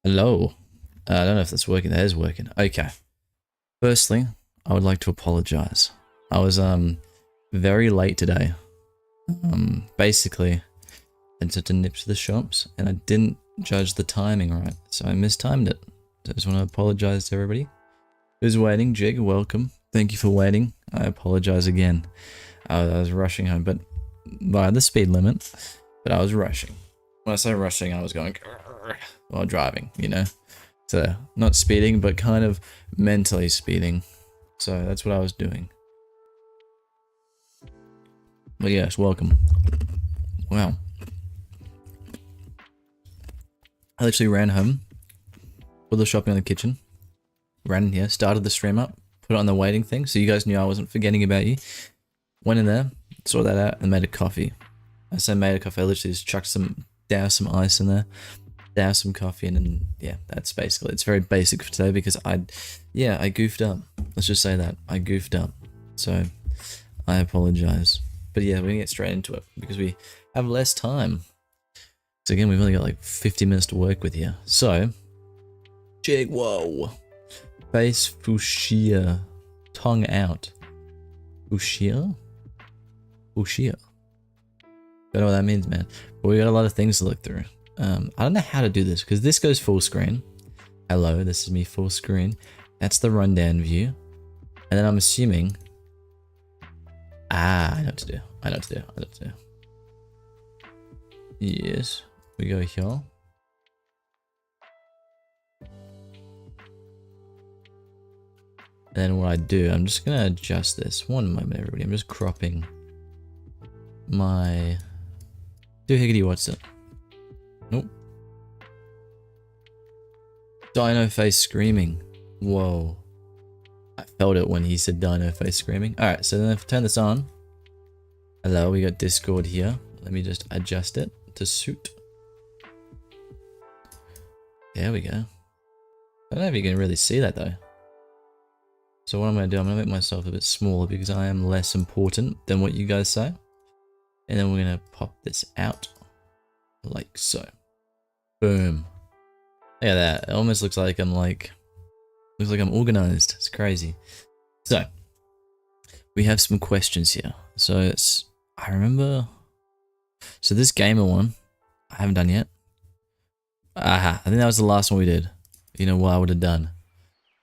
Hello. I don't know if that's working. That is working. Okay. Firstly, I would like to apologize. I was very late today. Basically, I had to nip to the shops and I didn't judge the timing right, so I mistimed it. So I just want to apologize to everybody who's waiting. Jig, welcome. Thank you for waiting. I apologize again. I was rushing home, but by the speed limit. But I was rushing. When I say rushing, I was going while driving, you know? So, not speeding, but kind of mentally speeding. So, that's what I was doing. But yes, welcome. Wow. I literally ran home, put the shopping in the kitchen, ran in here, started the stream up, put it on the waiting thing, so you guys knew I wasn't forgetting about you. Went in there, saw that out, and made a coffee. I say made a coffee, I literally just chucked doused some ice in there, doused some coffee, and yeah, that's basically, it's very basic for today because I goofed up. Let's just say that, I goofed up. So, I apologize. But yeah, we're gonna get straight into it because we have less time. So again, we've only got like 50 minutes to work with here. So, Jig, whoa. Face fuchsia. Tongue out. Fuchsia? Fuchsia. Don't know what that means, man. But we got a lot of things to look through. I don't know how to do this because this goes full screen. Hello, this is me full screen. That's the rundown view. And then I'm assuming... I know what to do. I know what to do. I know what to do. Yes. We go here. And then what I do, I'm just gonna adjust this. One moment, everybody. I'm just cropping my... Doohickety, what's it? Nope. Dino face screaming. Whoa. I felt it when he said dino face screaming. Alright, so then if I turn this on. Hello, we got Discord here. Let me just adjust it to suit. There we go. I don't know if you can really see that though. So what I'm going to do, I'm going to make myself a bit smaller because I am less important than what you guys say. And then we're going to pop this out like so. Boom. Look at that. It almost looks like I'm organized. It's crazy. So we have some questions here. So I remember. So this gamer one, I haven't done yet. Aha, I think that was the last one we did. You know what I would have done.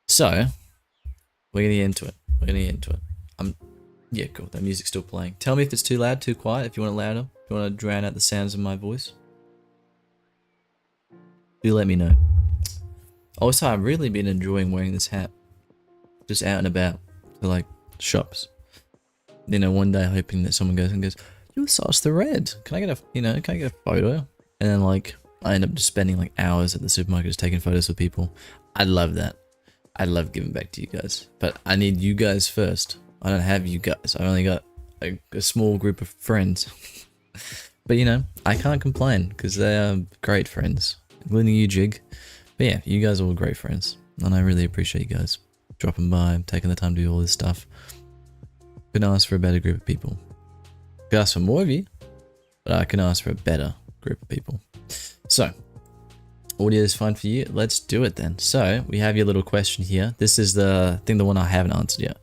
So we're gonna get into it. We're gonna get into it. Yeah, cool. That music's still playing. Tell me if it's too loud, too quiet. If you want it louder, if you want to drown out the sounds of my voice, do let me know. Also, I've really been enjoying wearing this hat, just out and about to like shops. You know, one day hoping that someone goes, "You sauce the red. Can I get a photo?" And then like I end up just spending like hours at the supermarket just taking photos with people. I love that. I love giving back to you guys, but I need you guys first. I don't have you guys. I only got a small group of friends. But you know, I can't complain because they are great friends, including you, Jig. But yeah, you guys are all great friends, and I really appreciate you guys dropping by, taking the time to do all this stuff. Couldn't ask for a better group of people. Could ask for more of you, but I can ask for a better group of people. So, audio is fine for you. Let's do it then. So, we have your little question here. This is the one I haven't answered yet.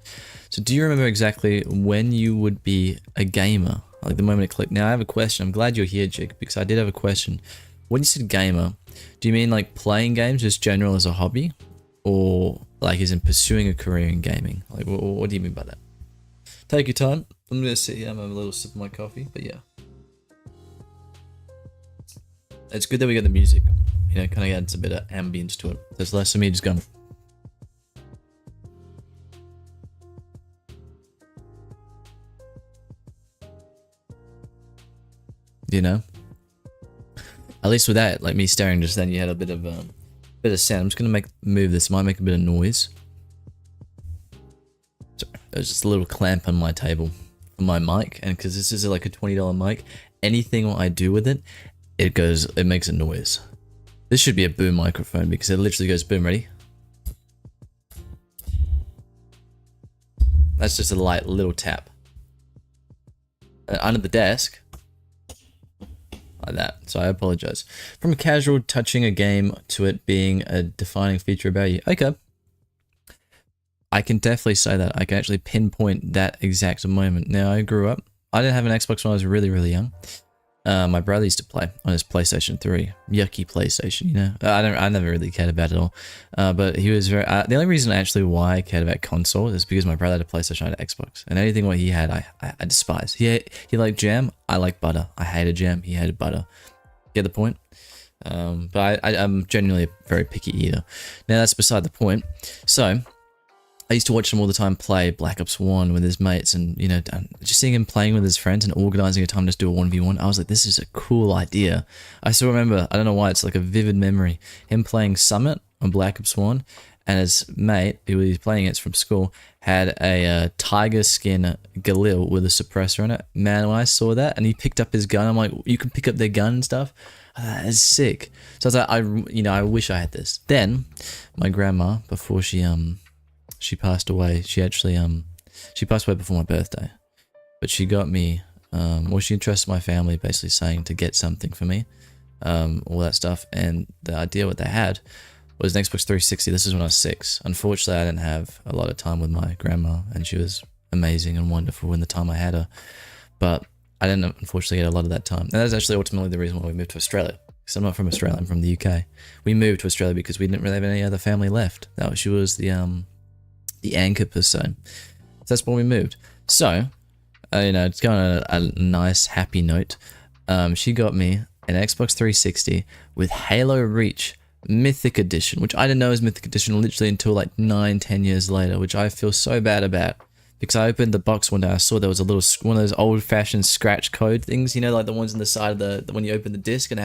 So, do you remember exactly when you would be a gamer? Like the moment it clicked. Now, I have a question. I'm glad you're here, Jig, because I did have a question. When you said gamer, do you mean like playing games just general as a hobby? Or like as in pursuing a career in gaming? Like, what do you mean by that? Take your time. I'm going to sit here and have a little sip of my coffee, but yeah. It's good that we got the music. You know, kind of adds a bit of ambience to it. There's less of me just going. You know? At least with that, like me staring just then, you had a bit of sound. I'm just gonna move this. Might make a bit of noise. Sorry, there's just a little clamp on my table for my mic, and because this is like a $20 mic, anything I do with it, it makes a noise. This should be a boom microphone because it literally goes boom. Ready? That's just a light little tap. Under the desk. Like that. So I apologize. From casual touching a game to it being a defining feature about you. Okay. I can definitely say that. I can actually pinpoint that exact moment. Now, I grew up. I didn't have an Xbox when I was really, really young. My brother used to play on his PlayStation 3. Yucky PlayStation, you know? I never really cared about it at all. But he was very... the only reason actually why I cared about console is because my brother had a PlayStation, I had an Xbox. And anything what he had, I despise. He liked jam, I like butter. I hated jam, he hated butter. Get the point? But I'm genuinely a very picky eater. Now, that's beside the point. So... I used to watch him all the time play Black Ops 1 with his mates, and, you know, just seeing him playing with his friends and organizing a time to just do a 1v1, I was like, this is a cool idea. I still remember, I don't know why, it's like a vivid memory, him playing Summit on Black Ops 1, and his mate, who he was playing against from school, had a tiger skin Galil with a suppressor in it. Man, when I saw that, and he picked up his gun, I'm like, you can pick up their gun and stuff? That is sick. So I was like, I wish I had this. Then, my grandma, before she passed away. She actually, she passed away before my birthday. But she got me, she entrusted my family basically saying to get something for me. All that stuff. And the idea what they had was an Xbox 360. This is when I was 6. Unfortunately, I didn't have a lot of time with my grandma. And she was amazing and wonderful in the time I had her. But I didn't unfortunately get a lot of that time. And that's actually ultimately the reason why we moved to Australia. Because I'm not from Australia, I'm from the UK. We moved to Australia because we didn't really have any other family left. She was the anchor per se. So that's when we moved. So, it's going on a nice, happy note. She got me an Xbox 360 with Halo Reach Mythic Edition, which I didn't know was Mythic Edition literally until like 9-10 years later, which I feel so bad about. Because I opened the box one day, I saw there was a little one of those old-fashioned scratch code things, like the ones on the side of when you open the disc, and it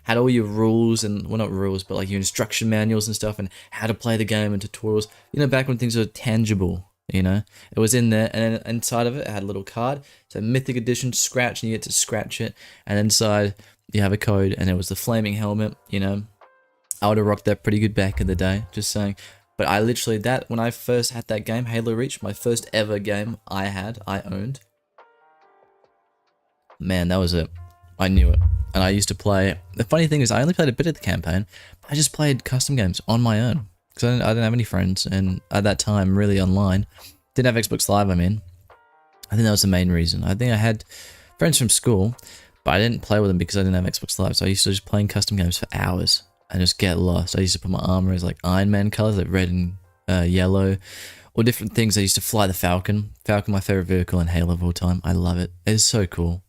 had all your rules and, well, not rules, but like your instruction manuals and stuff, and how to play the game and tutorials. Back when things were tangible. It was in there, and inside of it had a little card. So Mythic Edition scratch, and you get to scratch it, and inside you have a code, and it was the flaming helmet. I would have rocked that pretty good back in the day. Just saying. But I literally, when I first had that game, Halo Reach, my first ever game I owned. Man, that was it. I knew it. And I used to play, the funny thing is I only played a bit of the campaign. I just played custom games on my own. Because I didn't have any friends, and at that time, really online. Didn't have Xbox Live, I think that was the main reason. I think I had friends from school, but I didn't play with them because I didn't have Xbox Live. So I used to just playing custom games for hours. And just get lost. I used to put my armor as like Iron Man colors, like red and yellow, or different things. I used to fly the Falcon. Falcon, my favorite vehicle in Halo of all time. I love it. It's so cool.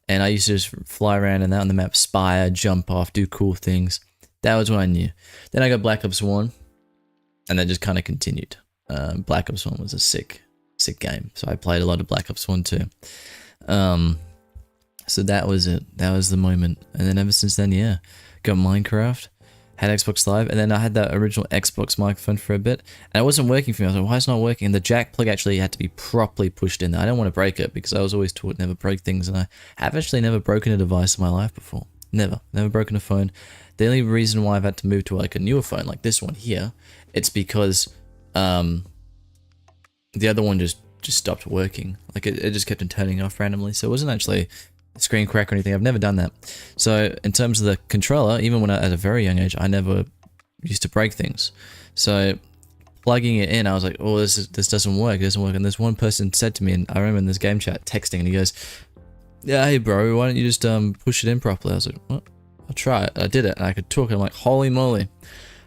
And I used to just fly around and out on the map, spire, jump off, do cool things. That was when I knew. Then I got Black Ops 1, and that just kind of continued. Black Ops 1 was a sick game. So I played a lot of Black Ops 1 too. So that was it. That was the moment. And then ever since then, yeah. Got Minecraft, had Xbox Live, and then I had that original Xbox microphone for a bit, and it wasn't working for me. I was like, why is it not working? And the jack plug actually had to be properly pushed in there. I didn't want to break it because I was always taught never break things, and I have actually never broken a device in my life before. Never broken a phone. The only reason why I've had to move to like a newer phone, like this one here, it's because the other one just stopped working. Like it just kept on turning off randomly, so it wasn't actually screen crack or anything. I've never done that. So in terms of the controller, even when at a very young age, I never used to break things. So plugging it in, I was like, oh, this doesn't work. It doesn't work. And this one person said to me, and I remember in this game chat texting, and he goes, yeah, hey bro, why don't you just push it in properly? I was like, what? I'll try it. I did it, and I could talk, and I'm like, holy moly.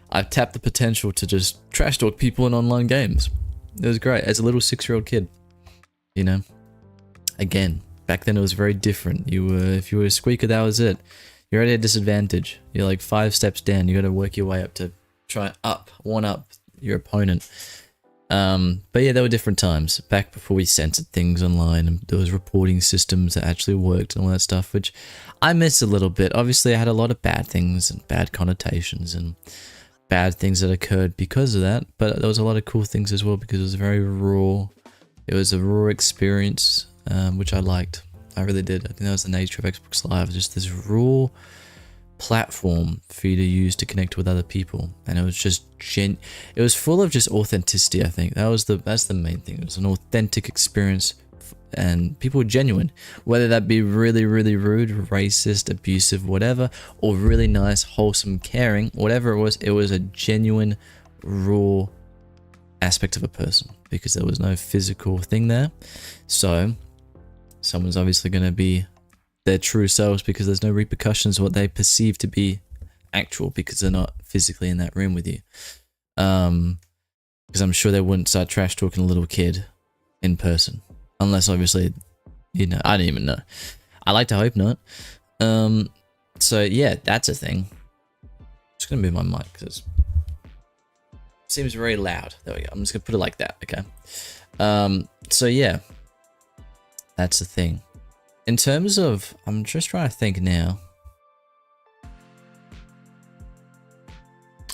I've tapped the potential to just trash talk people in online games. It was great. As a little 6-year-old kid, Again, back then it was very different. If you were a squeaker, that was it. You're already at a disadvantage. You're like 5 steps down. You got to work your way up to try one up your opponent. But yeah, there were different times back before we censored things online, and there was reporting systems that actually worked and all that stuff, which I miss a little bit. Obviously, I had a lot of bad things and bad connotations and bad things that occurred because of that, but there was a lot of cool things as well because it was very raw. It was a raw experience, which I liked. I really did. I think that was the nature of Xbox Live, just this raw platform for you to use to connect with other people, and it was just it was full of just authenticity. I think that's the main thing. It was an authentic experience, and people were genuine, whether that be really rude, racist, abusive, whatever, or really nice, wholesome, caring, whatever it was a genuine, raw aspect of a person, because there was no physical thing there. So someone's obviously going to be their true selves because there's no repercussions of what they perceive to be actual, because they're not physically in that room with you. Because I'm sure they wouldn't start trash talking a little kid in person, unless obviously, I don't even know. I like to hope not. So yeah, that's a thing. Just gonna move my mic because it seems very loud. There we go. I'm just gonna put it like that. Okay. So yeah, that's the thing. In terms of, I'm just trying to think now.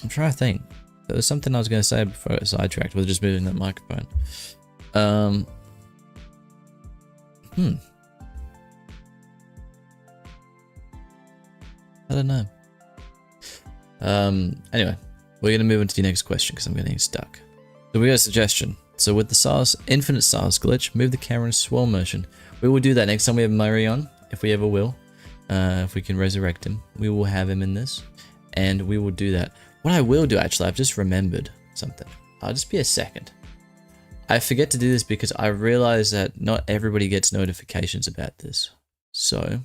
I'm trying to think. There was something I was going to say before I got sidetracked with just moving that microphone. I don't know. Anyway, we're going to move on to the next question because I'm getting stuck. So we got a suggestion. So with the SARS, infinite SARS glitch, move the camera in swirl motion. We will do that next time we have Murray on, if we ever will. If we can resurrect him, we will have him in this, and we will do that. What I will do, actually, I've just remembered something. I'll just be a second. I forget to do this because I realize that not everybody gets notifications about this. So,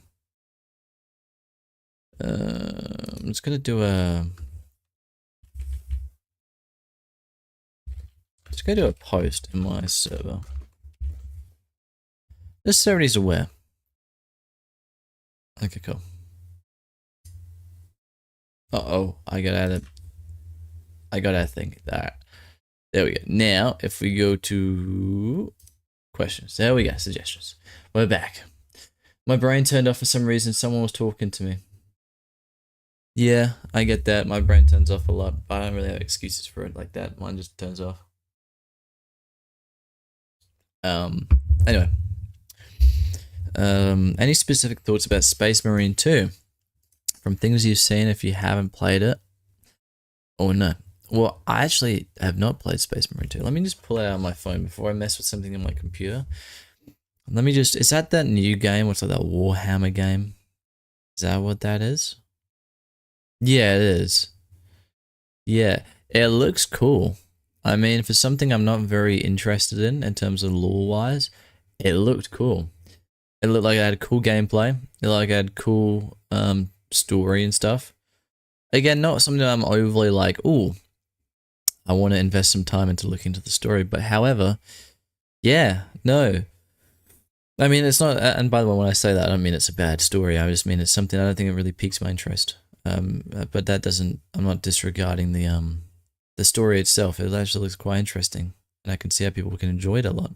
I'm just gonna do a... Let's go do a post in my server. Just so everybody's aware. Okay, cool. Uh-oh, I got out of thing. Alright. There we go. Now, if we go to questions. There we go, suggestions. We're back. My brain turned off for some reason. Someone was talking to me. Yeah, I get that. My brain turns off a lot, but I don't really have excuses for it like that. Mine just turns off. Anyway. Any specific thoughts about Space Marine 2? From things you've seen, if you haven't played it, or no? Well, I actually have not played Space Marine 2. Let me just pull it out on my phone before I mess with something on my computer. Let me just... Is that new game? What's like that Warhammer game? Is that what that is? Yeah, it is. Yeah, it looks cool. I mean, for something I'm not very interested in terms of lore-wise, it looked cool. It looked like it had cool gameplay. It looked like it had cool story and stuff. Again, not something that I'm overly like, ooh, I want to invest some time into looking into the story. But however, yeah, no. I mean, it's not, and by the way, when I say that, I don't mean it's a bad story. I just mean it's something I don't think it really piques my interest. But that doesn't, I'm not disregarding the story itself. It actually looks quite interesting, and I can see how people can enjoy it a lot.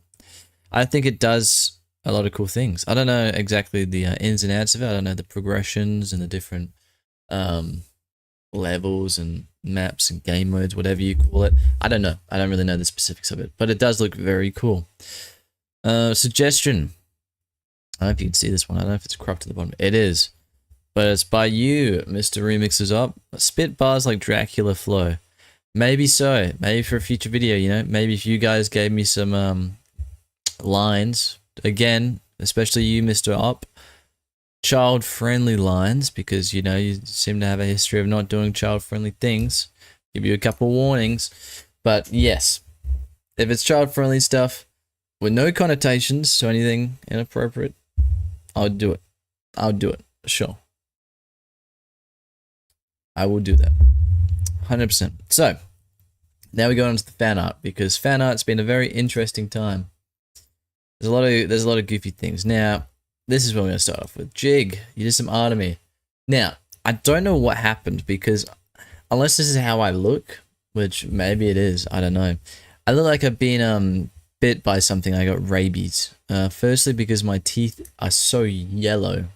I think it does a lot of cool things. I don't know exactly the ins and outs of it. I don't know the progressions and the different levels and maps and game modes, whatever you call it. I don't know. I don't really know the specifics of it, but it does look very cool. Suggestion. I don't know if you can see this one. I don't know if it's cropped to the bottom. It is. But it's by you, Mr. Remixes Up. Spit bars like Dracula flow. Maybe so. Maybe for a future video, you know? Maybe if you guys gave me some lines, again, especially you, Mr. Up, child-friendly lines, because, you know, you seem to have a history of not doing child-friendly things. Give you a couple warnings. But yes, if it's child-friendly stuff with no connotations to anything inappropriate, I'll do it. I'll do it. Sure. I will do that. 100%. So, now we go on to the fan art, because fan art's been a very interesting time. There's a lot of goofy things. Now, this is what we're going to start off with. Jig, you did some art of me. Now, I don't know what happened, because unless this is how I look, which maybe it is, I don't know. I look like I've been bit by something. I got rabies. Firstly because my teeth are so yellow,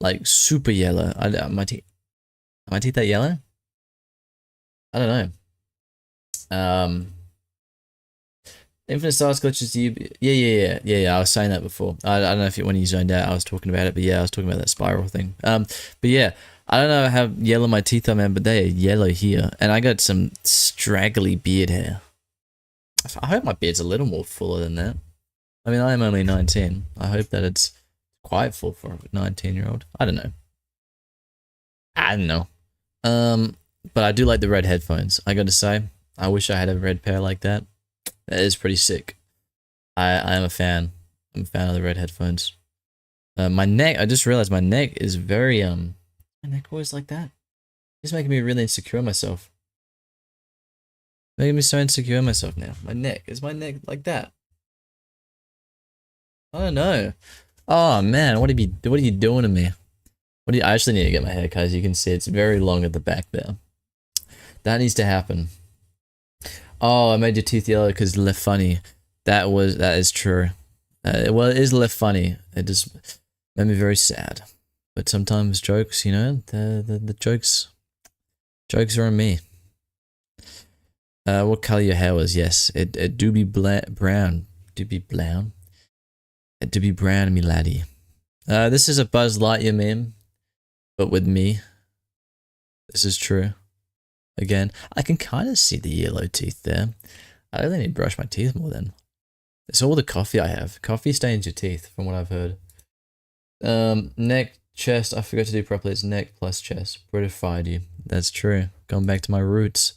like super yellow. My teeth are yellow. I don't know. Infinite Stars glitches. Do you? Yeah. I was saying that before. I don't know if when you zoned out, I was talking about it, but yeah, I was talking about that spiral thing. But yeah, I don't know how yellow my teeth are, man, but they are yellow here, and I got some straggly beard hair. I hope my beard's a little more fuller than that. I mean, I am only 19. I hope that it's quite full for a 19-year-old. I don't know. But I do like the red headphones. I got to say, I wish I had a red pair like that. That is pretty sick. I am a fan. I'm a fan of the red headphones. My neck, I just realized my neck is very, my neck always like that. It's making me really insecure myself. Making me so insecure myself now. My neck, is my neck like that? I don't know. Oh man, what are you doing to me? I actually need to get my hair cut. As you can see, it's very long at the back there. That needs to happen. Oh, I made your teeth yellow because left funny. That is true. Well, it is left funny. It just made me very sad. But sometimes jokes, you know, the jokes are on me. What color your hair was? Yes, it do be brown. Do be brown. It do be brown, me laddie. This is a Buzz Lightyear meme, but with me. This is true. Again, I can kind of see the yellow teeth there. I really need to brush my teeth more then. It's all the coffee I have. Coffee stains your teeth, from what I've heard. Neck, chest, I forgot to do properly. It's neck plus chest. Britified you. That's true. Going back to my roots.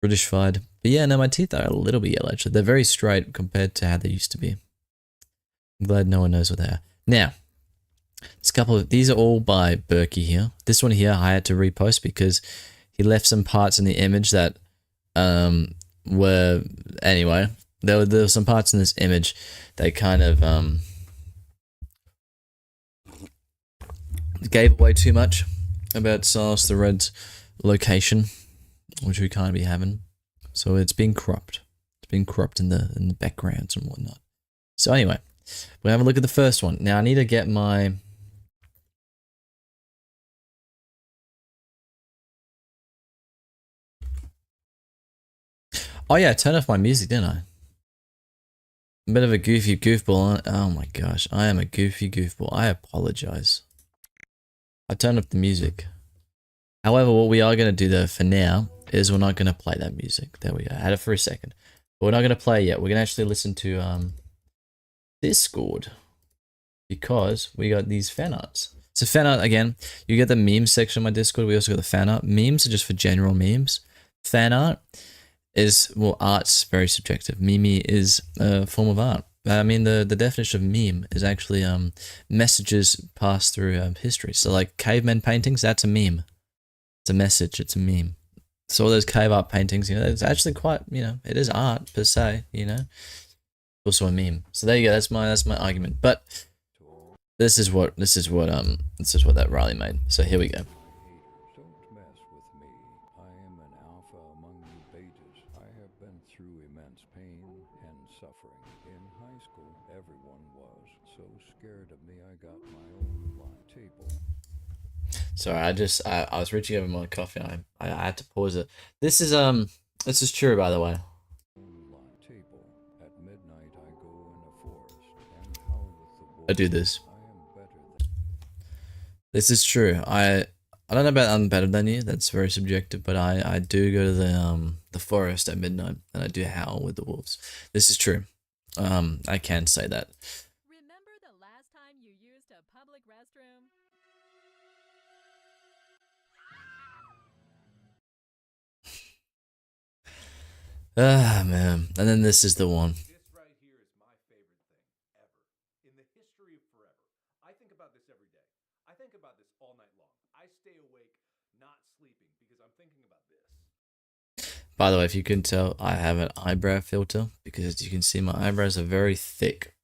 British-fied. But yeah, no, my teeth are a little bit yellow, actually. They're very straight compared to how they used to be. I'm glad no one knows what they are. Now, these are all by Berkey here. This one here I had to repost because he left some parts in the image that were, anyway, there were some parts in this image that kind of gave away too much about Silas the Red's location, which we can't be having. So it's been cropped. It's been cropped in the backgrounds and whatnot. So anyway, we'll have a look at the first one. Now I need to get my... Oh yeah, I turned off my music, didn't I? A bit of a goofy goofball. Oh my gosh, I am a goofy goofball. I apologize. I turned off the music. However, what we are going to do though for now is we're not going to play that music. There we go. I had it for a second. But we're not going to play it yet. We're going to actually listen to Discord. Because we got these fan arts. So fan art, again, you get the memes section of my Discord. We also got the fan art. Memes are just for general memes. Fan art is, well, art's very subjective. Meme is a form of art. I mean, the definition of meme is actually messages passed through history. So like caveman paintings, that's a meme. It's a message, it's a meme. So all those cave art paintings, you know, it's actually quite, you know, it is art per se, you know. Also a meme. So there you go, that's my argument. But this is what that Riley made. So here we go. Don't mess with me. I am an alpha among you betas. I have been through immense pain and suffering. In high school, everyone was so scared of me I got my own table. Sorry, I was reaching over my coffee and I had to pause it. This is true, by the way. Table. At midnight I go in a forest and howl with the wolves. I do this. I am better than... This is true. I don't know about I'm better than you. That's very subjective. But I do go to the forest at midnight and I do howl with the wolves. This is true. I can say that. Remember the last time you used a public restroom? Ah, man. And then this is the one. This right here is my favorite thing ever. In the history of forever. I think about this every day. I think about this all night long. I stay awake, not sleeping, because I'm thinking about this. By the way, if you can tell, I have an eyebrow filter because as you can see, my eyebrows are very thick.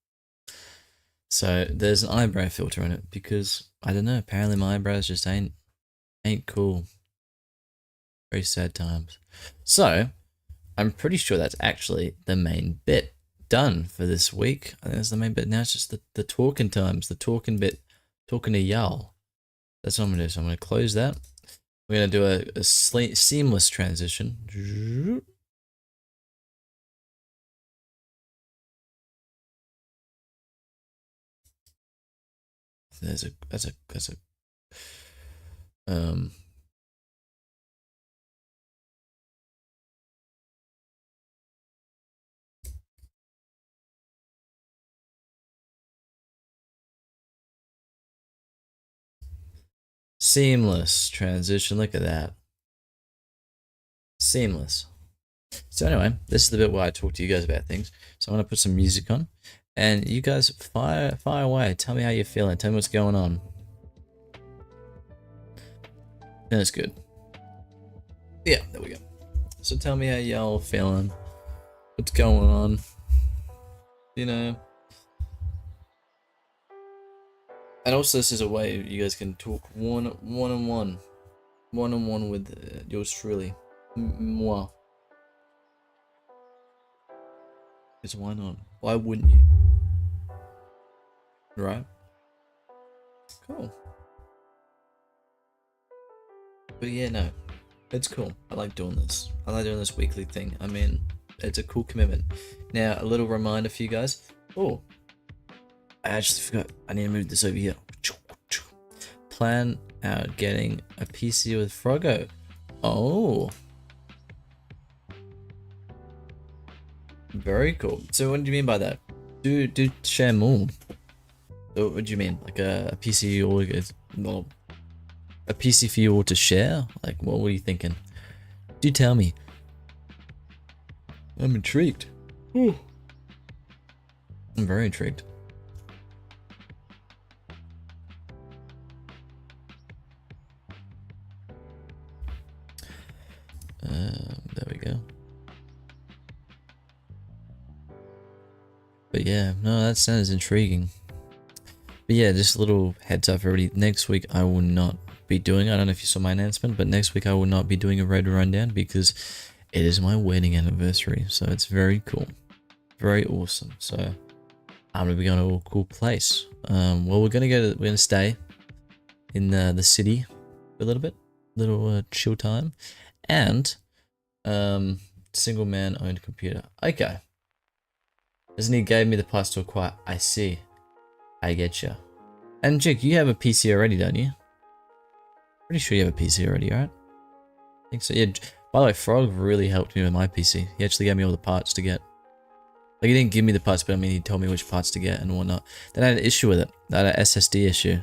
So there's an eyebrow filter in it because, I don't know, apparently my eyebrows just ain't cool. Very sad times. So, I'm pretty sure that's actually the main bit done for this week. I think that's the main bit. Now it's just the talking times, the talking bit, talking to y'all. That's what I'm gonna do. So I'm gonna close that. We're gonna do a seamless transition. That's a seamless transition. Look at that. Seamless. So anyway, this is the bit where I talk to you guys about things. So I'm gonna put some music on, and you guys fire away. Tell me how you're feeling. Tell me what's going on. That's good. Yeah, there we go. So tell me how y'all feeling. What's going on? You know. And also, this is a way you guys can talk one-on-one with yours truly, moi. Because why not? Why wouldn't you? Right? Cool. But yeah, no, it's cool. I like doing this. I like doing this weekly thing. I mean, it's a cool commitment. Now, a little reminder for you guys. Oh, I actually forgot. I need to move this over here. Plan out getting a PC with Froggo. Oh. Very cool. So what do you mean by that? Do share more. What do you mean? Like a PC or well, a PC for you all to share? Like what were you thinking? Do tell me. I'm intrigued. I'm very intrigued. There we go. But yeah, no, that sounds intriguing. But yeah, just a little heads up everybody. Next week I will not be doing, I don't know if you saw my announcement, but next week I will not be doing a Red Rundown because it is my wedding anniversary. So it's very cool. Very awesome. So I'm gonna be going to a cool place. Well, we're gonna stay in the city for a little bit, little chill time, and single man owned computer. Okay. Isn't he gave me the parts to acquire? I see. I get you. And Jake, you have a PC already, don't you? Pretty sure you have a PC already, right? I think so. Yeah. By the way, Frog really helped me with my PC. He actually gave me all the parts to get. Like, he didn't give me the parts, but I mean, he told me which parts to get and whatnot. Then I had an issue with it. I had an SSD issue.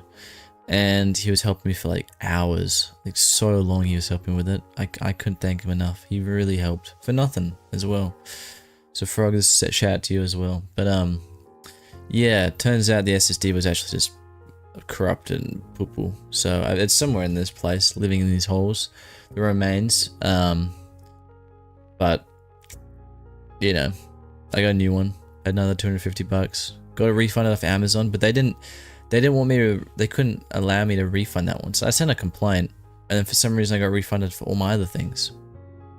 And he was helping me for like hours. Like, so long he was helping with it. I couldn't thank him enough. He really helped. For nothing as well. So Frog, this is a shout out to you as well. But yeah, it turns out the SSD was actually just corrupted and poo-poo. So it's somewhere in this place, living in these holes, the remains. But you know, I got a new one. Had another $250. Got a refund off Amazon, but they didn't want me to. They couldn't allow me to refund that one. So I sent a complaint, and then for some reason I got refunded for all my other things,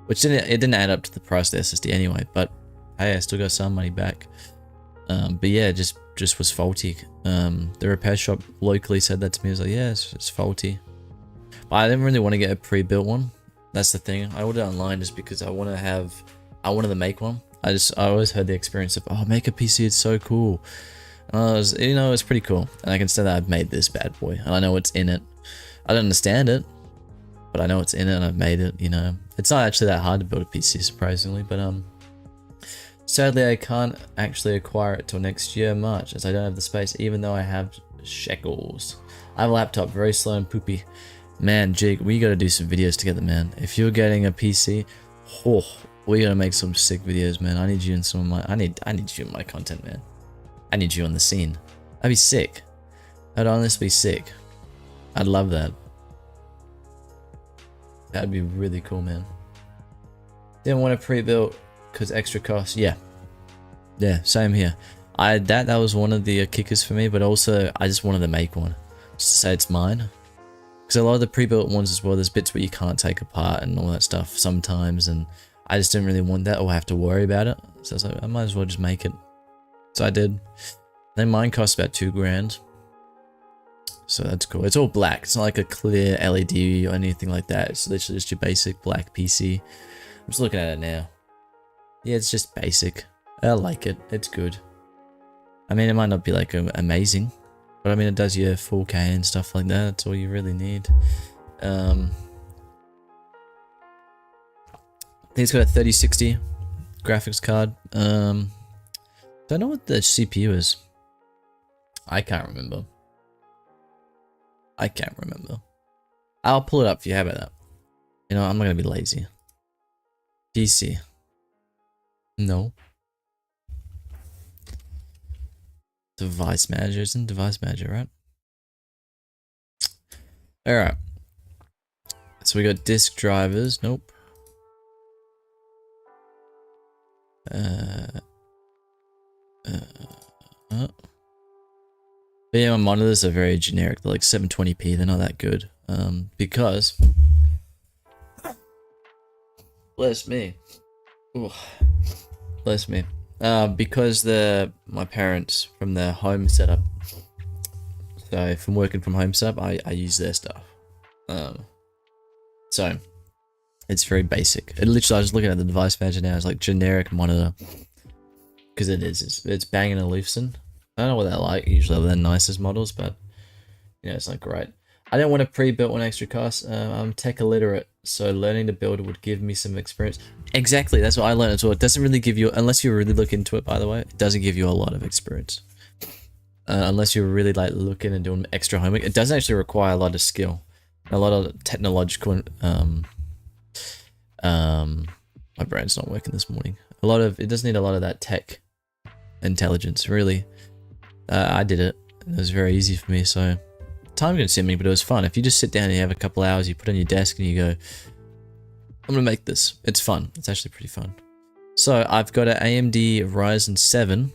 which didn't add up to the price of the SSD anyway. But hey, I still got some money back. But yeah, it just was faulty. The repair shop locally said that to me. I was like, yeah, it's faulty. But I didn't really want to get a pre-built one. That's the thing. I ordered online just because I wanted to make one. I always heard the experience of, oh, make a PC, it's so cool. And it's pretty cool. And I can say that I've made this bad boy, and I know what's in it. I don't understand it, but I know what's in it, and I've made it. You know, it's not actually that hard to build a PC, surprisingly. But sadly, I can't actually acquire it till next year, March, as I don't have the space, even though I have shekels. I have a laptop, very slow and poopy. Man, Jake, we gotta do some videos together, man. If you're getting a PC, we gotta make some sick videos, man. I need you in some of my, I need you in my content, man. I need you on the scene. That'd be sick. That'd honestly be sick. I'd love that. That'd be really cool, man. Didn't want to pre-built because extra cost. Yeah, same here. That was one of the kickers for me, but also I just wanted to make one just to say it's mine. Because a lot of the pre-built ones as well, there's bits where you can't take apart and all that stuff sometimes, and I just didn't really want that or have to worry about it. So I was like, I might as well just make it. So I did. Then mine cost about $2,000. So that's cool. It's all black. It's not like a clear LED or anything like that. It's literally just your basic black PC. I'm just looking at it now. Yeah, it's just basic. I like it. It's good. I mean, it might not be like amazing, but I mean, it does your 4K and stuff like that. That's all you really need. I think it's got a 3060 graphics card. Don't know what the CPU is. I can't remember. I'll pull it up for you. How about that? You know, I'm not gonna be lazy. PC. No. Device manager. Isn't device manager, right? Alright. So we got disk drivers. Nope. But yeah, my monitors are very generic. They're like 720p. They're not that good. Because bless me. Ooh. Bless me. Because my parents from their home setup. So from working from home setup, I use their stuff. So it's very basic. It literally, I was looking at the device manager now. It's like generic monitor. Because it is. It's Bang & Olufsen. I don't know what they're like. Usually they're the nicest models, but you know, it's not great. I don't want a pre-built one extra cost. I'm tech illiterate, so learning to build would give me some experience. Exactly, that's what I learned as well. It doesn't really give you, unless you really look into it, by the way, it doesn't give you a lot of experience. Unless you're really like looking and doing extra homework. It doesn't actually require a lot of skill. A lot of technological, my brain's not working this morning. It doesn't need a lot of that tech intelligence, really. I did it. It was very easy for me, so time consuming, but it was fun. If you just sit down and you have a couple hours, you put it on your desk and you go, I'm gonna make this. It's fun. It's actually pretty fun. So I've got an AMD Ryzen 7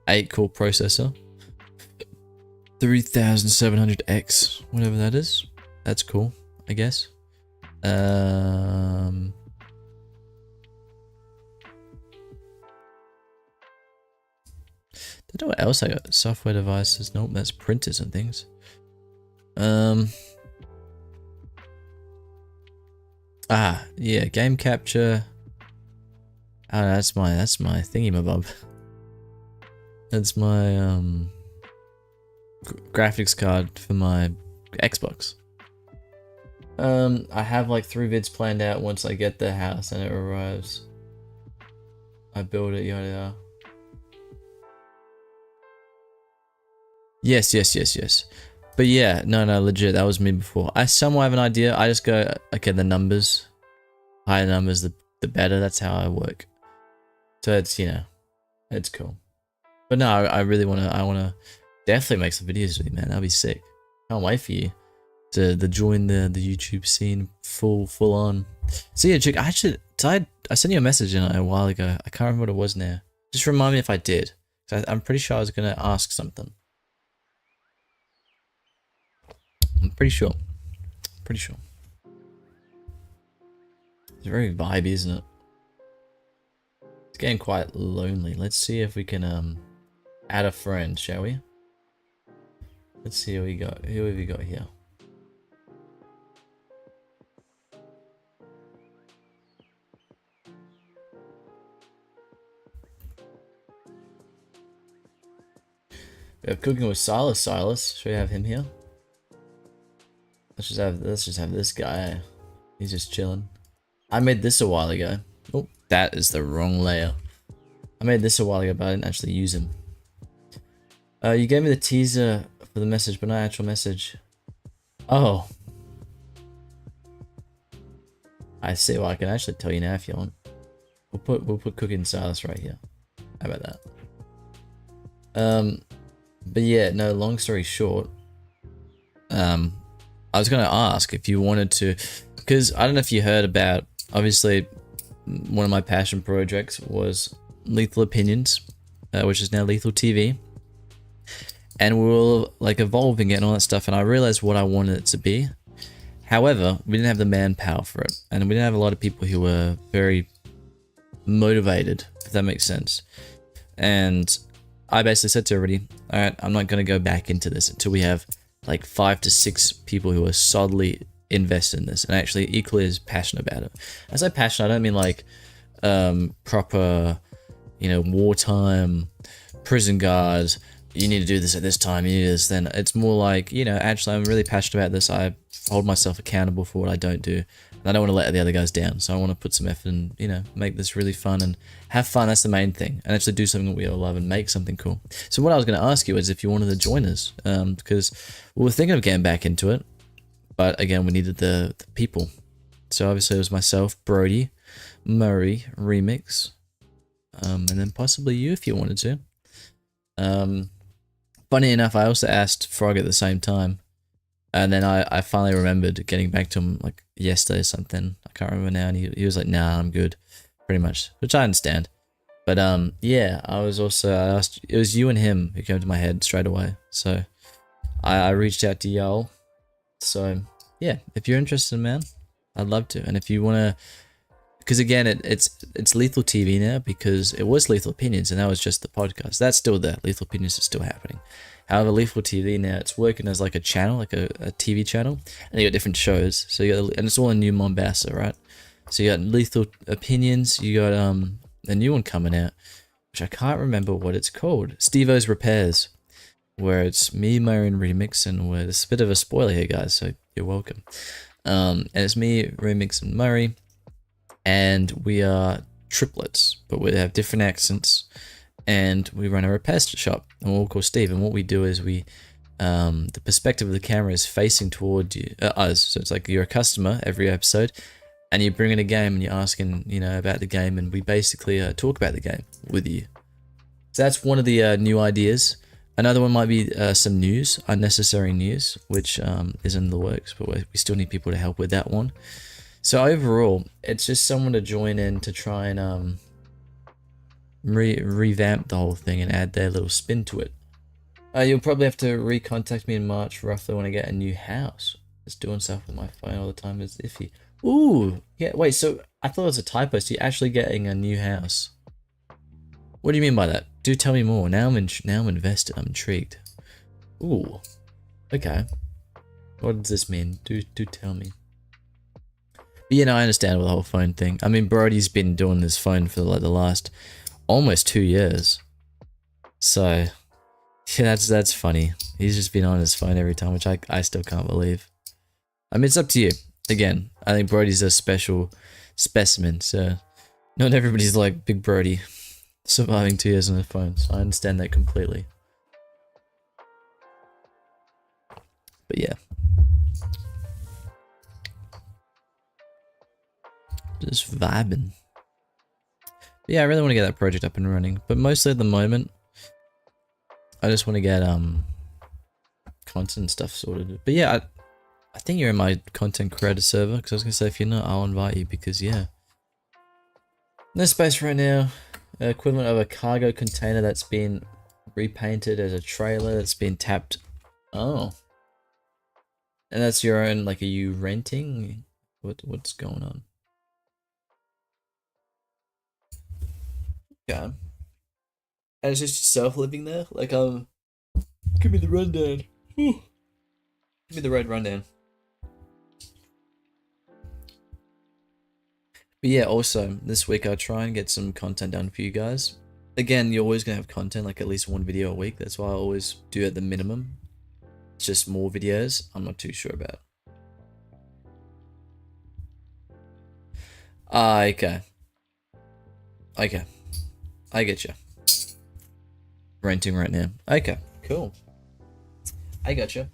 8-core processor, 3700X, whatever that is. That's cool, I guess. Don't know what else I got. Software devices. Nope, that's printers and things. Yeah, game capture. Oh, that's my thingy-mabob. That's my graphics card for my Xbox. I have like 3 vids planned out once I get the house and it arrives. I build it, yada yada. Yes. But yeah, no, legit, that was me before. I somewhat have an idea. I just go, okay, the numbers, higher numbers, the better. That's how I work. So it's, you know, it's cool. But no, I really want to definitely make some videos with you, man. That'll be sick. Can't wait for you to join the YouTube scene full on. So yeah, chick, I sent you a message a while ago. I can't remember what it was now. Just remind me if I did. I'm pretty sure I was going to ask something. I'm pretty sure. It's very vibey, isn't it? It's getting quite lonely. Let's see if we can add a friend, shall we? Let's see who we got. Who have we got here? We have cooking with Silas. Should we have him here? Let's just have this guy. He's just chilling. I made this a while ago. Oh, that is the wrong layer. I made this a while ago, but I didn't actually use him. You gave me the teaser for the message, but not actual message. Oh. I see. Well, I can actually tell you now if you want. We'll put Cooking Silas right here. How about that? But yeah, no, long story short, I was going to ask if you wanted to, because I don't know if you heard about, obviously, one of my passion projects was Lethal Opinions, which is now Lethal TV. And we were like evolving it and all that stuff, and I realized what I wanted it to be. However, we didn't have the manpower for it, and we didn't have a lot of people who were very motivated, if that makes sense. And I basically said to everybody, all right, I'm not going to go back into this until we have like 5 to 6 people who are solidly invested in this and actually equally as passionate about it. As I passionate, I don't mean like proper, you know, wartime prison guards. You need to do this at this time. You need this then. It's more like, you know, actually, I'm really passionate about this. I hold myself accountable for what I don't do. And I don't want to let the other guys down. So I want to put some effort and, you know, make this really fun and have fun. That's the main thing. And actually do something that we all love and make something cool. So what I was going to ask you is if you wanted to join us, because we were thinking of getting back into it. But again, we needed the people. So obviously it was myself, Brody, Murray, Remix, and then possibly you if you wanted to. Funny enough, I also asked Frog at the same time. And then I finally remembered getting back to him like yesterday or something. I can't remember now. And he was like, nah, I'm good. Pretty much. Which I understand. But yeah, I asked, it was you and him who came to my head straight away. So I reached out to y'all. So yeah, if you're interested, man, I'd love to. And if you want to, because again, it's Lethal TV now, because it was Lethal Opinions and that was just the podcast. That's still there. Lethal Opinions is still happening. However, Lethal TV now, it's working as like a channel, like a TV channel, and you got different shows. So you got, and it's all in New Mombasa, right? So you got Lethal Opinions, you got a new one coming out, which I can't remember what it's called. Steve-O's Repairs, where it's me, Murray, and Remix, and it's a bit of a spoiler here, guys, so you're welcome. And it's me, Remix, and Murray, and we are triplets, but we have different accents, and we run a repair shop, and we're all called Steve, and what we do is we, the perspective of the camera is facing toward you, us, so it's like you're a customer every episode, and you bring in a game, and you're asking, you know, about the game, and we basically talk about the game with you. So that's one of the new ideas. Another one might be some news, unnecessary news, which is in the works, but we still need people to help with that one. So overall, it's just someone to join in to try and revamp the whole thing and add their little spin to it. You'll probably have to recontact me in March roughly when I get a new house. Just doing stuff with my phone all the time is iffy. Ooh, yeah, wait, so I thought it was a typo, so you're actually getting a new house. What do you mean by that? Do tell me more. Now I'm invested. I'm intrigued. Ooh, okay. What does this mean? Do tell me. But yeah, no, I understand with the whole phone thing. I mean, Brody's been doing this phone for like the last almost 2 years. So yeah, that's funny. He's just been on his phone every time, which I still can't believe. I mean, it's up to you. Again, I think Brody's a special specimen, so not everybody's like Big Brody, surviving 2 years on their phones. I understand that completely. But yeah. Just vibing. But yeah, I really want to get that project up and running. But mostly at the moment, I just want to get content and stuff sorted. But yeah, I think you're in my content creator server, because I was going to say if you're not, I'll invite you, because yeah. No space right now. Equivalent of a cargo container that's been repainted as a trailer that's been tapped. Oh. And that's your own, like, are you renting? What's going on? Yeah. And it's just yourself living there? Like, give me the rundown. Whew. Give me the red rundown. But yeah, also, this week I'll try and get some content done for you guys. Again, you're always going to have content, like at least one video a week. That's why I always do at the minimum. It's just more videos I'm not too sure about. Okay. Okay. I get you. Renting right now. Okay, cool. I got you.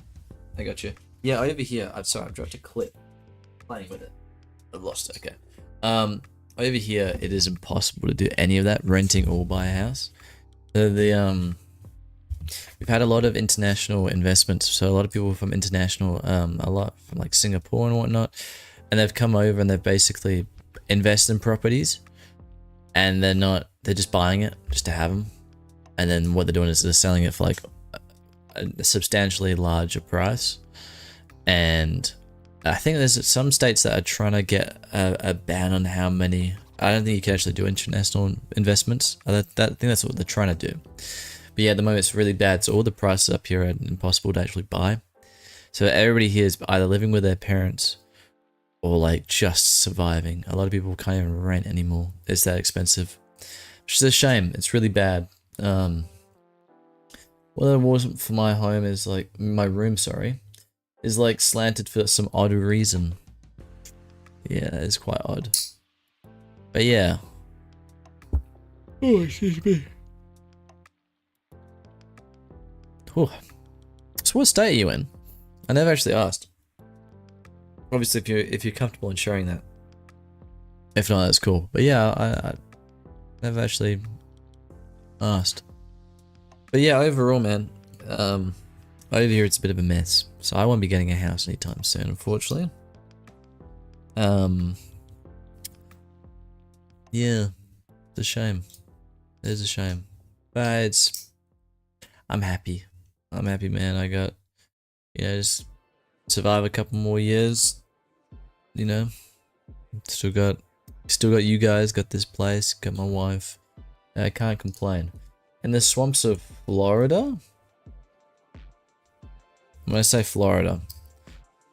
I got you. Yeah, over here. I'm sorry, I've dropped a clip. Playing with it. I've lost it. Okay. Over here, it is impossible to do any of that, renting or buy a house. We've had a lot of international investments, so a lot of people from international, a lot from like Singapore and whatnot, and they've come over and they've basically invested in properties, and they're just buying it just to have them, and then what they're doing is they're selling it for like a substantially larger price, and I think there's some states that are trying to get a ban on how many. I don't think you can actually do international investments. I think that's what they're trying to do. But yeah, at the moment it's really bad. So all the prices up here are impossible to actually buy. So everybody here is either living with their parents or like just surviving. A lot of people can't even rent anymore. It's that expensive, which is a shame. It's really bad. What it wasn't for my home is like my room. Sorry, is like slanted for some odd reason. Yeah, it's quite odd. But yeah. Oh, excuse me. Oh. So what state are you in? I never actually asked. Obviously, if you're comfortable in sharing that. If not, that's cool. But yeah, I never actually asked. But yeah, overall, man, over here it's a bit of a mess. So I won't be getting a house anytime soon, unfortunately. Yeah, it's a shame. It is a shame. But I'm happy. I'm happy, man. I got, just survive a couple more years. Still got you guys, got this place, got my wife. I can't complain. In the swamps of Florida? When I say Florida,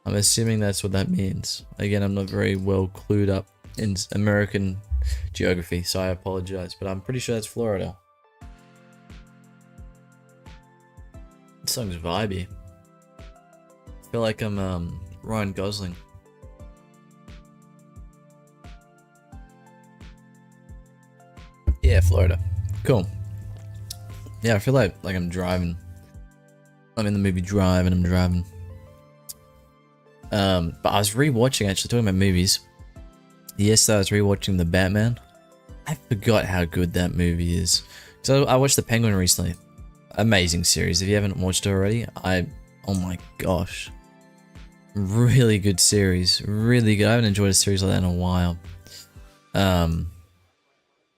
I'm assuming that's what that means. Again, I'm not very well clued up in American geography, so I apologize, but I'm pretty sure that's Florida. This song's vibey. I feel like I'm Ryan Gosling. Yeah, Florida. Cool. Yeah, I feel like I'm driving. I'm in the movie Drive and I'm driving. But I was rewatching, actually, talking about movies. Yesterday I was rewatching The Batman. I forgot how good that movie is. So I watched The Penguin recently. Amazing series. If you haven't watched it already, oh my gosh. Really good series. Really good. I haven't enjoyed a series like that in a while. Apart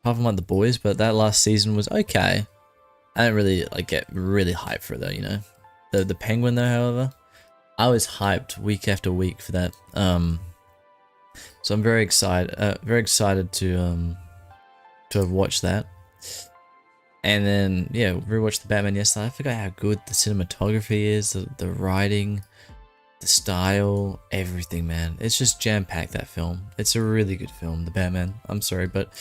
from like The Boys, but that last season was okay. I didn't really get really hyped for it though, The Penguin though, however, I was hyped week after week for that. So I'm very excited to have watched that. And then yeah, rewatched The Batman yesterday. I forgot how good the cinematography is, the writing, the style, everything, man. It's just jam-packed, that film. It's a really good film, The Batman. I'm sorry, but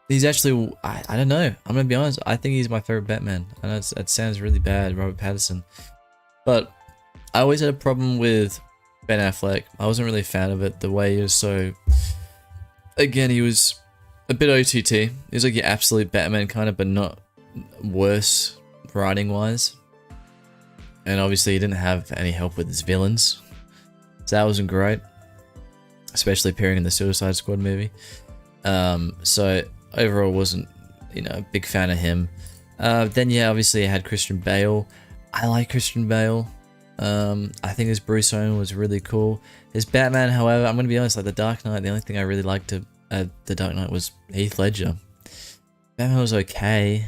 he's actually, I don't know. I'm gonna be honest. I think he's my favorite Batman. I know it sounds really bad, Robert Pattinson, but I always had a problem with Ben Affleck. I wasn't really a fan of it. The way he was so, again, he was a bit OTT. He was like your absolute Batman kind of, but not worse writing wise. And obviously he didn't have any help with his villains, so that wasn't great, especially appearing in the Suicide Squad movie. So overall wasn't, a big fan of him. Then yeah, obviously I had Christian Bale. I like Christian Bale. I think his Bruce Wayne was really cool. His Batman, however, I'm gonna be honest, like The Dark Knight, the only thing I really liked to The Dark Knight was Heath Ledger. Batman was okay.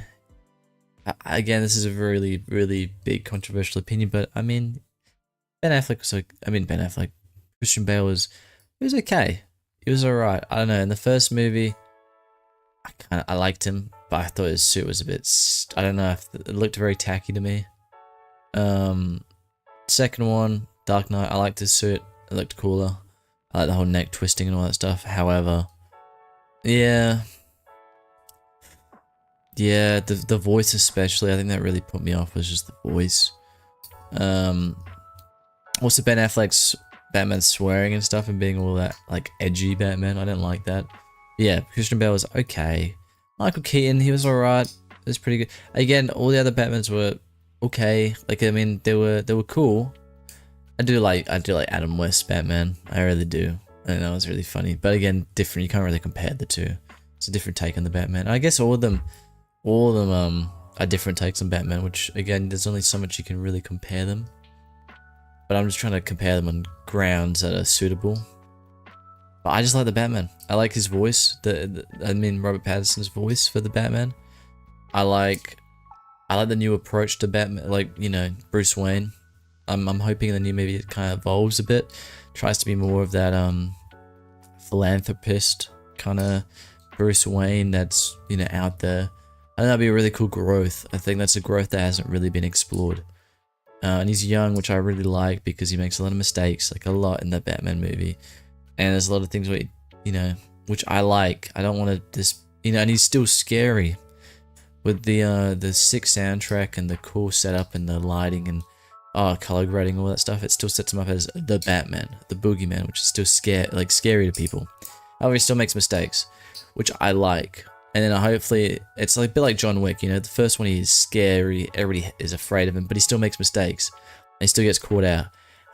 Again, this is a really, really big controversial opinion, but I mean, Christian Bale was okay. He was alright. I don't know. In the first movie, I liked him, but I thought his suit was a bit. I don't know. It looked very tacky to me. Second one, Dark Knight. I liked his suit. It looked cooler. I like the whole neck twisting and all that stuff. However, yeah, the voice especially. I think that really put me off. Was just the voice. Also Ben Affleck's Batman swearing and stuff and being all that edgy Batman. I didn't like that. Yeah, Christian Bale was okay. Michael Keaton, he was alright. It was pretty good. Again, all the other Batmans were okay. They were cool. I do like Adam West's Batman. I really do. I think that was really funny. But again, different. You can't really compare the two. It's a different take on the Batman. I guess all of them are different takes on Batman, which again, there's only so much you can really compare them. But I'm just trying to compare them on grounds that are suitable. But I just like the Batman. I like his voice. Robert Pattinson's voice for the Batman. I like the new approach to Batman, Bruce Wayne. I'm hoping the new maybe it kind of evolves a bit, tries to be more of that philanthropist kind of Bruce Wayne that's, you know, out there. I think that'd be a really cool growth. I think that's a growth that hasn't really been explored. And he's young, which I really like because he makes a lot of mistakes, like a lot in the Batman movie. And there's a lot of things where, you know, which I like. I don't want to just, you know, and he's still scary with the sick soundtrack and the cool setup and the lighting and color grading, all that stuff. It still sets him up as the Batman, the boogeyman, which is still scary to people. However, he still makes mistakes, which I like. And then hopefully, it's like a bit like John Wick, you know, the first one he's scary, everybody is afraid of him, but he still makes mistakes. And he still gets caught out.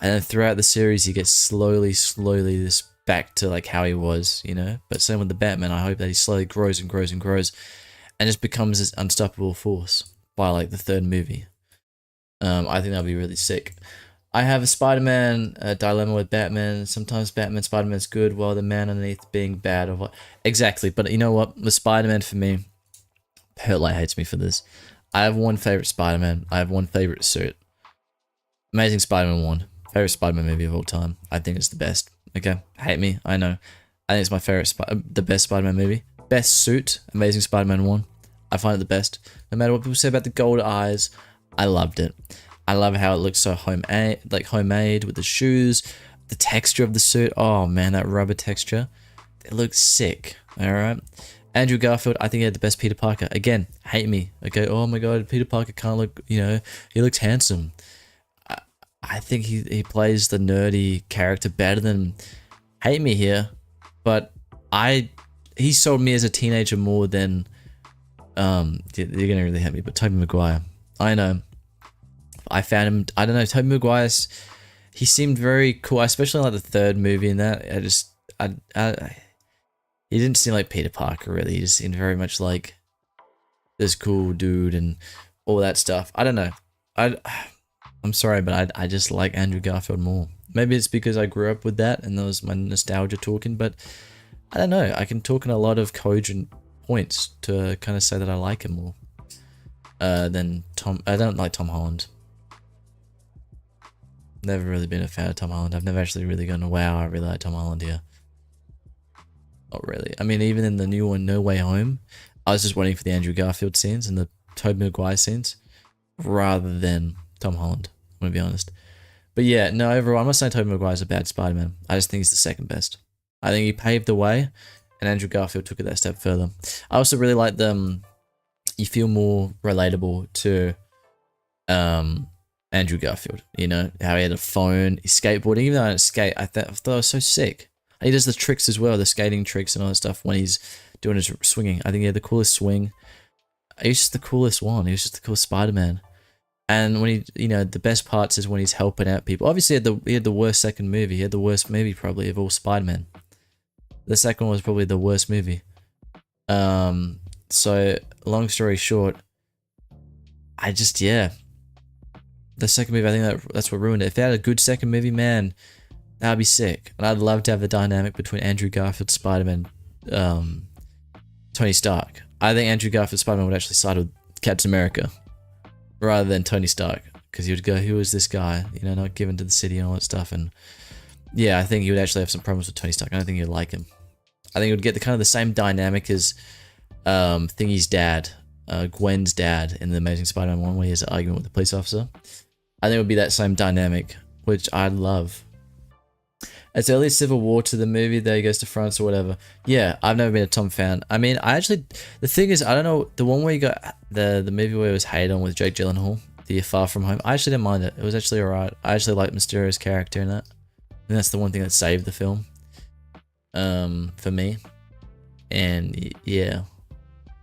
And then throughout the series, he gets slowly this back to like how he was, you know. But same with the Batman, I hope that he slowly grows and grows and grows and just becomes this unstoppable force by like the third movie. I think that'd be really sick. I have a Spider-Man dilemma with Batman. Sometimes Spider-Man's good while the man underneath being bad. Or what? Exactly, but you know what? With Spider-Man for me, Pertlight hates me for this. I have one favorite Spider-Man. I have one favorite suit. Amazing Spider-Man 1. Favorite Spider-Man movie of all time. I think it's the best. Okay, hate me, I know. I think it's my favorite, the best Spider-Man movie. Best suit, Amazing Spider-Man 1. I find it the best. No matter what people say about the gold eyes, I loved it. I love how it looks so homemade with the shoes, the texture of the suit. Oh man, that rubber texture. It looks sick. Alright. Andrew Garfield, I think he had the best Peter Parker. Again, hate me. Okay, oh my god, Peter Parker can't look, you know, he looks handsome. I think he plays the nerdy character better than, hate me here, but he sold me as a teenager more than, you're gonna really hate me, but Tobey Maguire. I know. I found him, I don't know, Tobey Maguire's, he seemed very cool, especially like the third movie in that. He didn't seem like Peter Parker really, he just seemed very much like this cool dude and all that stuff. I don't know. I'm sorry, but I just like Andrew Garfield more. Maybe it's because I grew up with that and that was my nostalgia talking, but I don't know. I can talk in a lot of cogent points to kind of say that I like him more than Tom. I don't like Tom Holland. Never really been a fan of Tom Holland. I've never actually really gone, wow, I really like Tom Holland here. Not really. I mean, even in the new one, No Way Home, I was just waiting for the Andrew Garfield scenes and the Tobey Maguire scenes rather than Tom Holland, I'm gonna be honest. But yeah, no, overall, I'm not saying Tobey Maguire's a bad Spider-Man. I just think he's the second best. I think he paved the way, and Andrew Garfield took it that step further. I also really like them. You feel more relatable to Andrew Garfield. You know, how he had a phone, he's skateboarding. Even though I don't skate, I thought it was so sick. And he does the tricks as well, the skating tricks and all that stuff when he's doing his swinging. I think he had the coolest swing. He was just the coolest one. He was just the coolest Spider-Man. And when he, you know, the best parts is when he's helping out people. Obviously, he had the worst second movie. He had the worst movie probably of all Spider-Man. The second one was probably the worst movie. So long story short, yeah. The second movie, I think that's what ruined it. If they had a good second movie, man, that'd be sick. And I'd love to have the dynamic between Andrew Garfield, Spider-Man, Tony Stark. I think Andrew Garfield, Spider-Man would actually side with Captain America rather than Tony Stark, because he would go, who is this guy? You know, not given to the city and all that stuff. And yeah, I think he would actually have some problems with Tony Stark. I don't think he'd like him. I think he would get the kind of the same dynamic as Thingy's dad, Gwen's dad in the Amazing Spider-Man 1, where he has an argument with the police officer. I think it would be that same dynamic, which I'd love. As early as Civil War to the movie that he goes to France or whatever. Yeah, I've never been a Tom fan. I mean, the thing is, I don't know, the one where you got, the movie where it was hated on with Jake Gyllenhaal, the Far From Home, I actually didn't mind it. It was actually alright. I actually liked Mysterio's character in that. And that's the one thing that saved the film. For me. And yeah,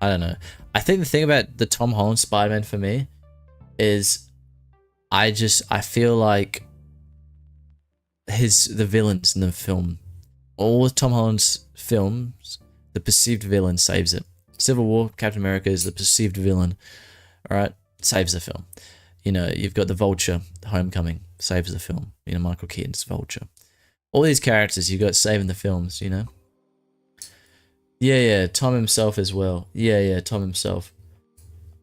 I don't know. I think the thing about the Tom Holland Spider-Man for me is I feel like the villains in the film, all of Tom Holland's films, the perceived villain saves it. Civil War, Captain America is the perceived villain, alright, saves the film. You know, you've got the Vulture, Homecoming, saves the film. You know, Michael Keaton's Vulture. All these characters you got saving the films, you know. Yeah, Tom himself as well. Yeah, Tom himself.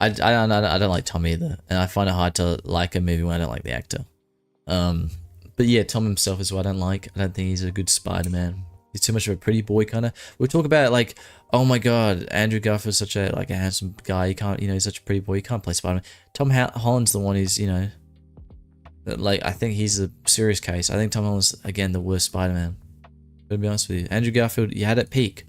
I don't like Tom either, and I find it hard to like a movie when I don't like the actor. But yeah, Tom himself is what I don't like. I don't think he's a good Spider-Man. He's too much of a pretty boy kind of. We'll talk about like, oh my god, Andrew Garfield's such a like a handsome guy. He can't, he's such a pretty boy. He can't play Spider-Man. Tom Holland's the one who's, like I think he's a serious case. I think Tom Holland's again the worst Spider-Man. To be honest with you, Andrew Garfield, you had a peak.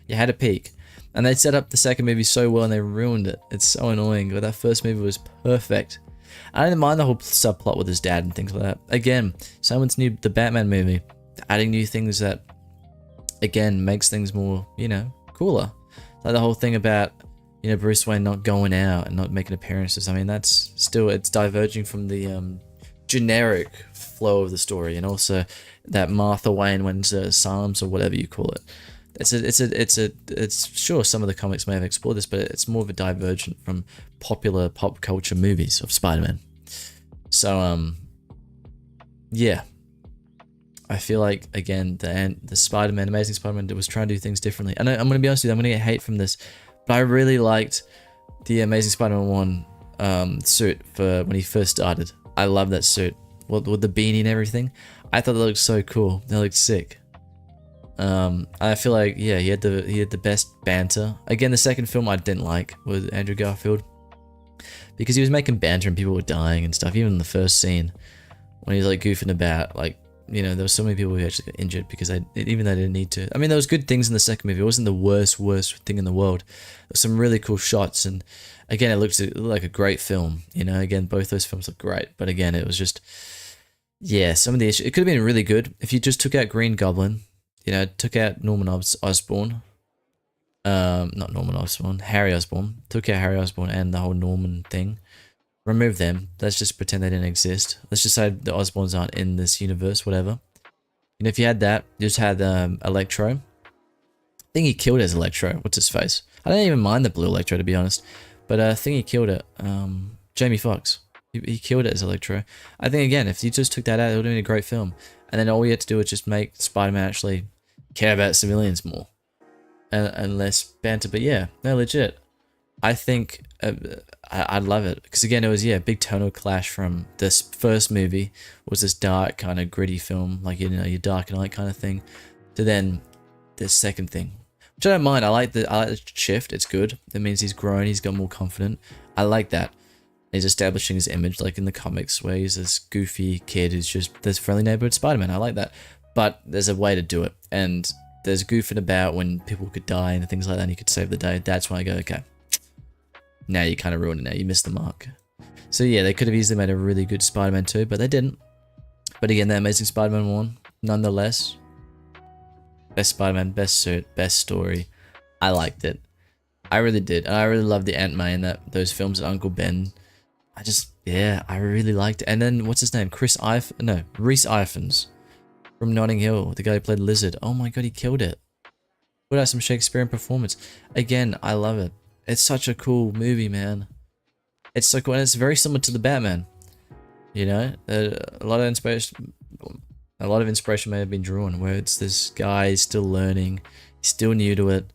You had a peak. And they set up the second movie so well and they ruined it. It's so annoying. But that first movie was perfect. I didn't mind the whole subplot with his dad and things like that. Again, someone's new, the Batman movie, adding new things that, again, makes things more, cooler. Like the whole thing about, Bruce Wayne not going out and not making appearances. I mean, that's still, it's diverging from the generic flow of the story. And also that Martha Wayne went into asylums or whatever you call it. It's sure some of the comics may have explored this, but it's more of a divergent from popular pop culture movies of Spider-Man. So, yeah. I feel like, again, the Spider-Man, Amazing Spider-Man was trying to do things differently. And I'm going to be honest with you, I'm going to get hate from this, but I really liked the Amazing Spider-Man 1 suit for when he first started. I love that suit. With the beanie and everything. I thought that looked so cool. That looked sick. I feel like, yeah, he had the best banter. Again, the second film I didn't like with Andrew Garfield because he was making banter and people were dying and stuff. Even in the first scene when he's like goofing about, like, there were so many people who actually got injured because even though they didn't need to. I mean, there was good things in the second movie. It wasn't the worst thing in the world. There was some really cool shots, and again, it looked like a great film. Again, both those films look great, but again, it was just, yeah, some of the issues. It could have been really good if you just took out Green Goblin. Took out Norman Osborn. Not Norman Osborn, Harry Osborn. Took out Harry Osborn and the whole Norman thing. Remove them. Let's just pretend they didn't exist. Let's just say the Osborns aren't in this universe, whatever. And if you had that, you just had Electro. I think he killed it as Electro. What's his face? I don't even mind the blue Electro, to be honest. But I think he killed it. Jamie Foxx. He killed it as Electro. I think, again, if you just took that out, it would have been a great film. And then all you had to do was just make Spider-Man actually care about civilians more. And less banter. But yeah, no, legit. I think I'd love it. Because again, it was, big tonal clash from this first movie. Was this dark, kind of gritty film. Like, your Dark Knight kind of thing. To then this second thing. Which I don't mind. I like the shift. It's good. That means he's grown. He's got more confident. I like that. He's establishing his image like in the comics where he's this goofy kid who's just this friendly neighborhood Spider-Man. I like that. But there's a way to do it. And there's goofing about when people could die and things like that and you could save the day. That's when I go, okay. Now you kind of ruined it now. You missed the mark. So yeah, they could have easily made a really good Spider-Man 2, but they didn't. But again, the Amazing Spider-Man 1, nonetheless. Best Spider-Man, best suit, best story. I liked it. I really did. And I really loved the Aunt May and those films and Uncle Ben. I really liked it. And then, what's his name? Rhys Ifans from Notting Hill, the guy who played Lizard. Oh my god, he killed it. Put out some Shakespearean performance. Again, I love it. It's such a cool movie, man. It's so cool, and it's very similar to the Batman. A lot of inspiration may have been drawn, where it's this guy still learning, he's still new to it.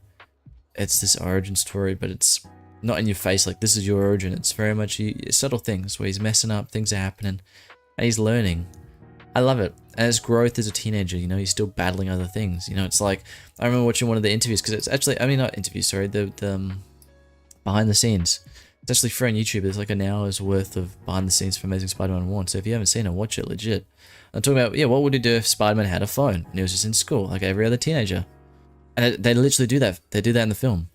It's this origin story, but it's not in your face like this is your origin. It's very much subtle things where he's messing up, things are happening, and he's learning. I love it. And his growth as a teenager, he's still battling other things. It's like, I remember watching one of the interviews, because it's actually, not interviews, sorry, the behind the scenes. It's actually free on YouTube. There's like an hour's worth of behind the scenes for Amazing Spider-Man 1. So if you haven't seen it, watch it, legit. I'm talking about, what would he do if Spider-Man had a phone and he was just in school, like every other teenager? And they literally do that. They do that in the film.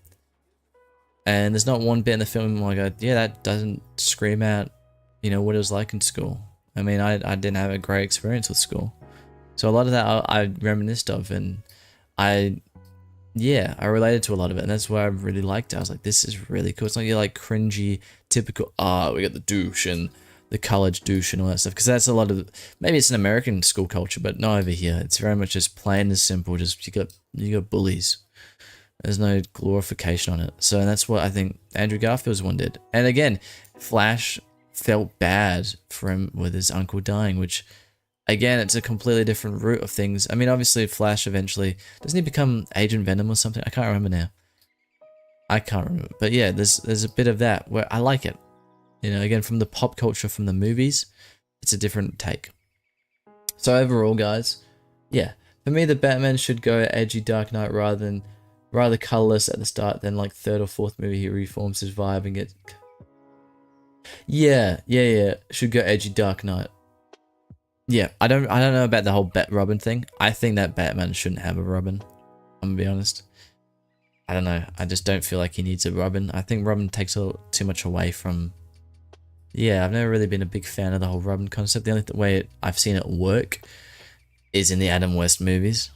And there's not one bit in the film where I go, that doesn't scream out, what it was like in school. I mean, I didn't have a great experience with school. So a lot of that I reminisced of, and I related to a lot of it, and that's why I really liked it. I was like, this is really cool. It's not your like cringy, typical, we got the douche and the college douche and all that stuff, because that's a lot of, maybe it's an American school culture, but not over here. It's very much just plain and simple, just you got bullies. There's no glorification on it. So that's what I think Andrew Garfield's one did. And again, Flash felt bad for him with his uncle dying, which, again, it's a completely different route of things. I mean, obviously, Flash eventually, doesn't he become Agent Venom or something? I can't remember now. I can't remember. But yeah, there's a bit of that where I like it. Again, from the pop culture, from the movies, it's a different take. So overall, guys, yeah, for me, the Batman should go edgy Dark Knight rather colorless at the start. Then like third or fourth movie, he reforms his vibe and gets. Yeah. Should go edgy Dark Knight. Yeah, I don't know about the whole Robin thing. I think that Batman shouldn't have a Robin. I'm gonna be honest. I don't know. I just don't feel like he needs a Robin. I think Robin takes too much away from. Yeah, I've never really been a big fan of the whole Robin concept. The only way I've seen it work is in the Adam West movies.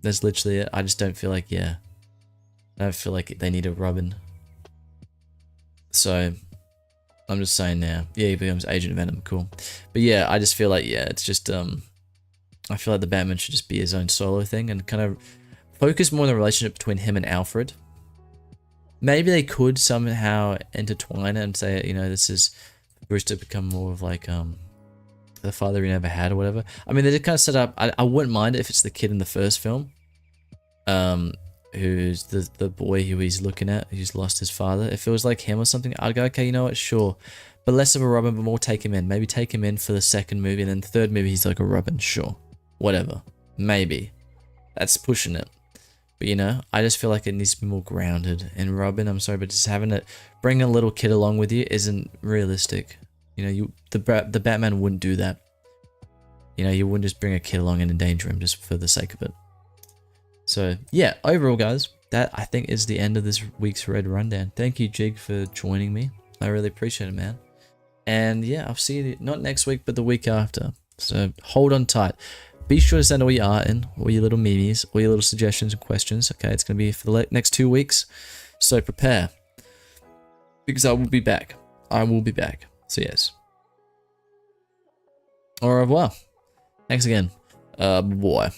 That's literally it. I just don't feel like, I don't feel like they need a Robin. So, I'm just saying now. Yeah, he becomes Agent Venom. Cool. But yeah, I just feel like, it's just, I feel like the Batman should just be his own solo thing and kind of focus more on the relationship between him and Alfred. Maybe they could somehow intertwine it and say, this is Bruce to become more of like, the father he never had or whatever. I mean, they just kind of set up, I wouldn't mind it if it's the kid in the first film, who's the boy who he's looking at, who's lost his father. If it was like him or something, I'd go, okay, you know what, sure. But less of a Robin, but more take him in. Maybe take him in for the second movie, and then the third movie he's like a Robin, sure. Whatever. Maybe. That's pushing it. But I just feel like it needs to be more grounded. And Robin, I'm sorry, but just bring a little kid along with you isn't realistic. The Batman wouldn't do that. You wouldn't just bring a kid along and endanger him just for the sake of it. So, yeah, overall, guys, that I think is the end of this week's Red Rundown. Thank you, Jig, for joining me. I really appreciate it, man. And yeah, I'll see you not next week, but the week after. So, hold on tight. Be sure to send all your art in, all your little memes, all your little suggestions and questions. Okay, it's going to be for the next 2 weeks. So, prepare. Because I will be back. So, yes. Au revoir. Thanks again. Boy.